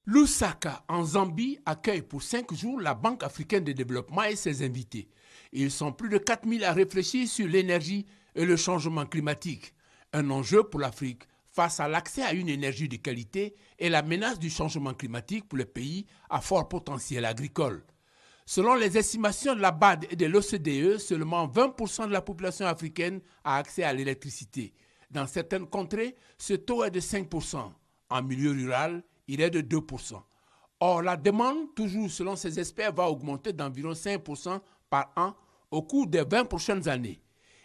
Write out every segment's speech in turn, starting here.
Lusaka, en Zambie, accueille pour 5 jours la Banque africaine de développement et ses invités. Ils sont plus de 4000 à réfléchir sur l'énergie et le changement climatique. Un enjeu pour l'Afrique face à l'accès à une énergie de qualité et la menace du changement climatique pour les pays à fort potentiel agricole. Selon les estimations de la BAD et de l'OCDE, seulement 20% de la population africaine a accès à l'électricité. Dans certaines contrées, ce taux est de 5%. En milieu rural, il est de 2%. Or, la demande, toujours selon ces experts, va augmenter d'environ 5% par an au cours des 20 prochaines années.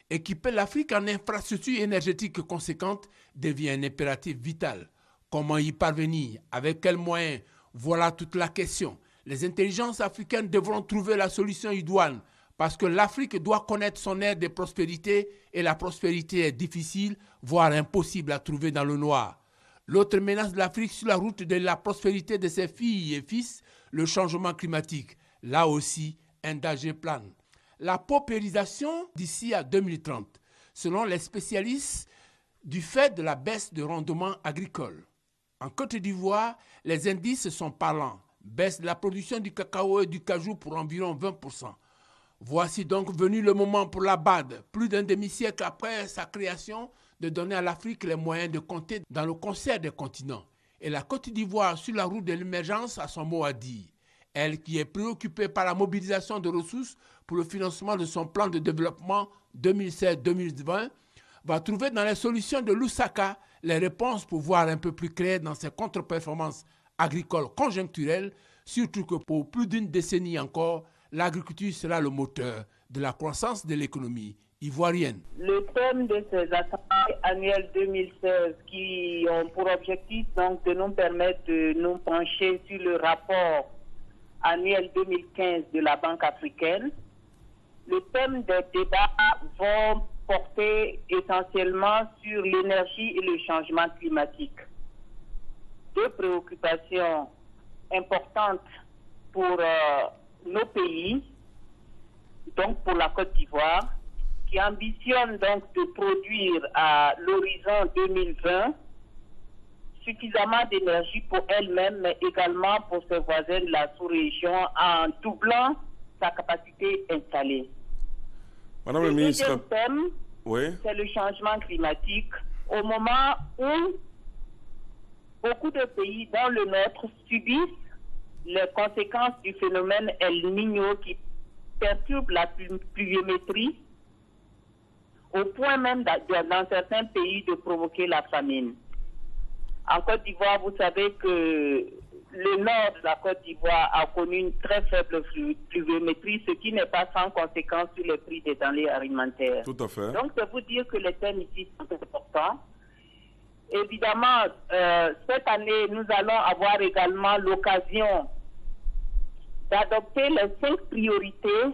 Équiper l'Afrique en infrastructures énergétiques conséquentes devient un impératif vital. Comment y parvenir? Avec quels moyens? Voilà toute la question. Les intelligences africaines devront trouver la solution idoine parce que l'Afrique doit connaître son ère de prospérité et la prospérité est difficile, voire impossible à trouver dans le noir. L'autre menace de l'Afrique sur la route de la prospérité de ses filles et fils, le changement climatique. Là aussi, un danger plane. La paupérisation d'ici à 2030, selon les spécialistes, du fait de la baisse de rendement agricole. En Côte d'Ivoire, les indices sont parlants. Baisse de la production du cacao et du cajou pour environ 20%. Voici donc venu le moment pour la BAD, plus d'un demi-siècle après sa création, de donner à l'Afrique les moyens de compter dans le concert des continents. Et la Côte d'Ivoire, sur la route de l'émergence, a son mot à dire. Elle qui est préoccupée par la mobilisation de ressources pour le financement de son plan de développement 2016-2020, va trouver dans les solutions de Lusaka les réponses pour voir un peu plus clair dans ses contre-performances agricoles conjoncturelles, surtout que pour plus d'une décennie encore, l'agriculture sera le moteur de la croissance de l'économie ivoirienne. Le thème de ces assemblées annuelles 2016 qui ont pour objectif donc de nous permettre de nous pencher sur le rapport annuel 2015 de la Banque africaine, le thème des débats vont porter essentiellement sur l'énergie et le changement climatique. Deux préoccupations importantes pour nos pays, donc pour la Côte d'Ivoire, qui ambitionne donc de produire à l'horizon 2020 suffisamment d'énergie pour elle-même, mais également pour ses voisins de la sous-région en doublant sa capacité installée. Madame le la ministre, deuxième thème, oui. C'est le changement climatique, au moment où beaucoup de pays, dont le nôtre, subissent les conséquences du phénomène El Niño qui perturbe la pluviométrie au point même dans certains pays de provoquer la famine. En Côte d'Ivoire, vous savez que le nord de la Côte d'Ivoire a connu une très faible pluviométrie, ce qui n'est pas sans conséquence sur les prix des denrées alimentaires. Tout à fait. Donc, c'est vous dire que les thèmes ici sont importants. Évidemment, cette année, nous allons avoir également l'occasion d'adopter les 5 priorités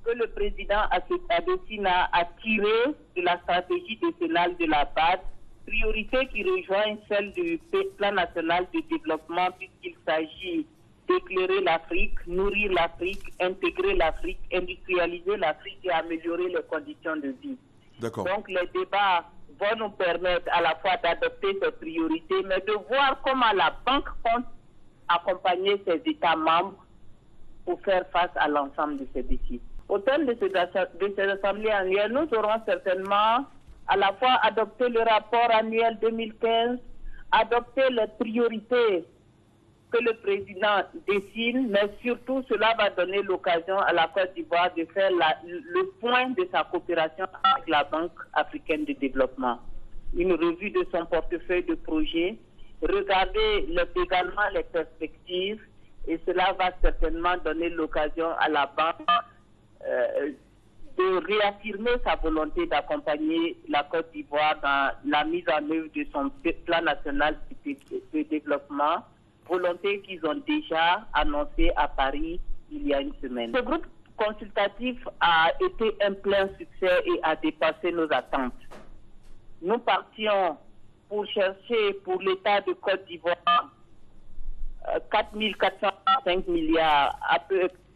que le président Adesina a tirées de la stratégie décennale de la BAD, priorités qui rejoignent celles du plan national de développement puisqu'il s'agit d'éclairer l'Afrique, nourrir l'Afrique, intégrer l'Afrique, industrialiser l'Afrique et améliorer les conditions de vie. D'accord. Donc les débats vont nous permettre à la fois d'adopter ces priorités, mais de voir comment la Banque compte accompagner ses États membres pour faire face à l'ensemble de ces défis. Au terme de ces assemblées annuelles, nous aurons certainement à la fois adopté le rapport annuel 2015, adopter les priorités que le président dessine, mais surtout cela va donner l'occasion à la Côte d'Ivoire de faire le point de sa coopération avec la Banque africaine de développement. Une revue de son portefeuille de projets, regarder également les perspectives, et cela va certainement donner l'occasion à la Banque de réaffirmer sa volonté d'accompagner la Côte d'Ivoire dans la mise en œuvre de son plan national de développement, volonté qu'ils ont déjà annoncée à Paris il y a une semaine. Ce groupe consultatif a été un plein succès et a dépassé nos attentes. Nous partions pour chercher pour l'État de Côte d'Ivoire 4 405 milliards,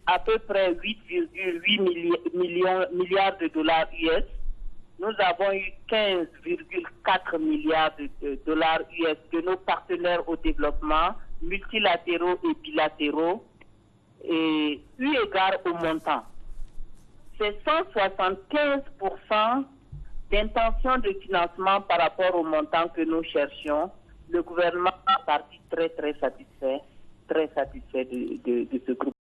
à peu près 8,8 milliards de dollars US. Nous avons eu 15,4 milliards de dollars US de nos partenaires au développement, multilatéraux et bilatéraux, et eu égard au montant. C'est 175% d'intention de financement par rapport au montant que nous cherchions. Le gouvernement est parti très satisfait de ce groupe.